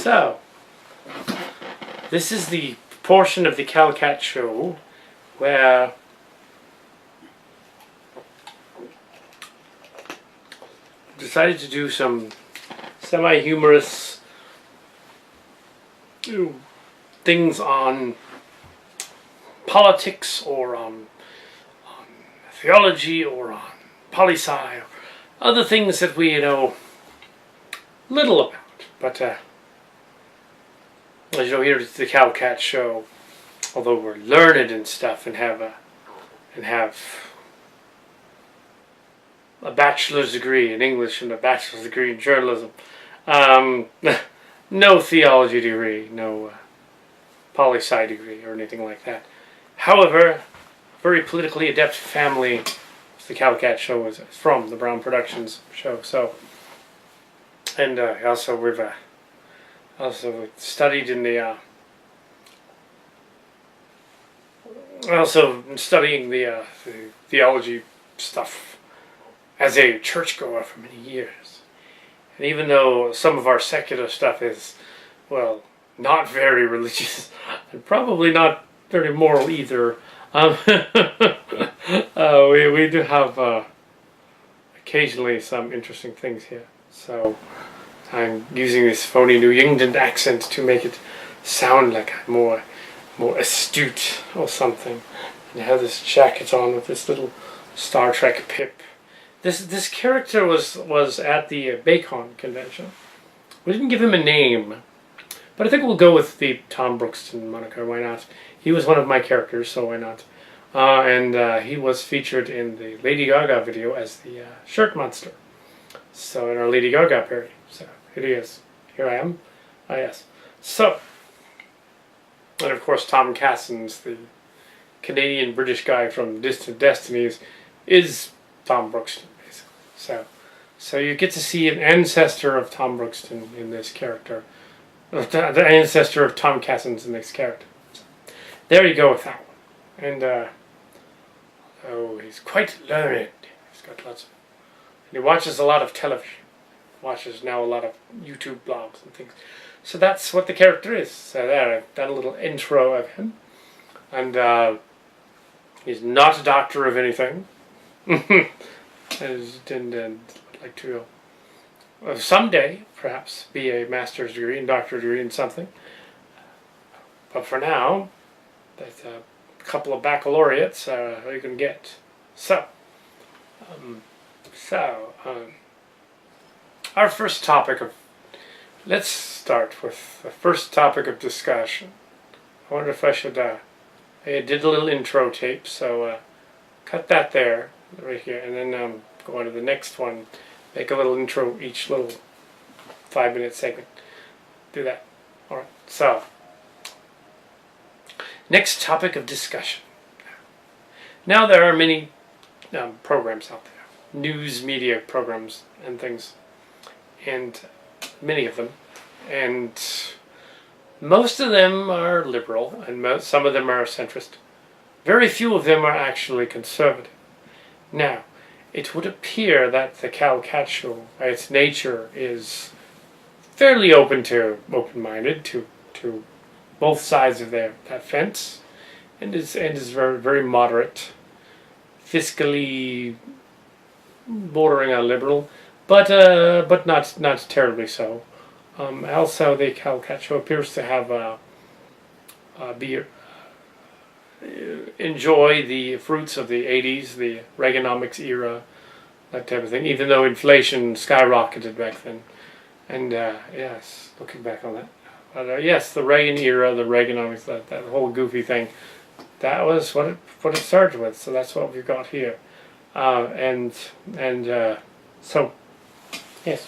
So, this is the portion of the Calcat show where I decided to do some semi-humorous things on politics or on theology or on poli-sci or other things that we know little about. But as you know, here at the Calcat show, although we're learned and stuff and have a bachelor's degree in English and a bachelor's degree in journalism, no theology degree, no poli-sci degree or anything like that. However, very politically adept family, the Calcat show is from, the Brown Productions show. So, and also we've studied in the also studying the theology stuff as a churchgoer for many years. And even though some of our secular stuff is, well, not very religious and probably not very moral either, we do have occasionally some interesting things here. So I'm using this phony New England accent to make it sound like I'm more astute or something. And I have this jacket on with this little Star Trek pip. This character was at the Bacon convention. We didn't give him a name, but I think we'll go with the Tom Brooksten moniker. Why not? He was one of my characters, so why not? And he was featured in the Lady Gaga video as the shirt monster. So in our Lady Gaga parody. So here he is. Here I am. Ah, yes. So, and of course Tom Cassins, the Canadian-British guy from Distant Destinies, is Tom Brooksten, basically. So you get to see an ancestor of Tom Brooksten in this character. The ancestor of Tom Cassins in this character. So, there you go with that one. And, oh, he's quite learned. He's got lots of... And he watches a lot of television. Watches now a lot of YouTube blogs and things. So that's what the character is. So there, I've done a little intro of him. And, he's not a doctor of anything. And I'd like to someday, perhaps, be a master's degree and doctorate degree in something. But for now, that's a couple of baccalaureates you can get. So, our first topic of... Let's start with the first topic of discussion. I wonder if I should... I did a little intro tape, so cut that there, right here, and then go on to the next one. Make a little intro each little 5-minute segment. Do that. Alright, so... Next topic of discussion. Now there are many programs out there. News media programs and things. And many of them. And most of them are liberal, and some of them are centrist. Very few of them are actually conservative. Now, it would appear that the Calcat show, by its nature, is fairly open-minded to both sides of that fence, and is very, very moderate, fiscally bordering on liberal, but not terribly so. Also, the Calcat show appears to have enjoy the fruits of the 80s, the Reaganomics era, that type of thing, even though inflation skyrocketed back then. And yes, looking back on that. But yes, the Reagan era, the Reaganomics, that whole goofy thing, that was what it started with. So that's what we've got here. So, yes.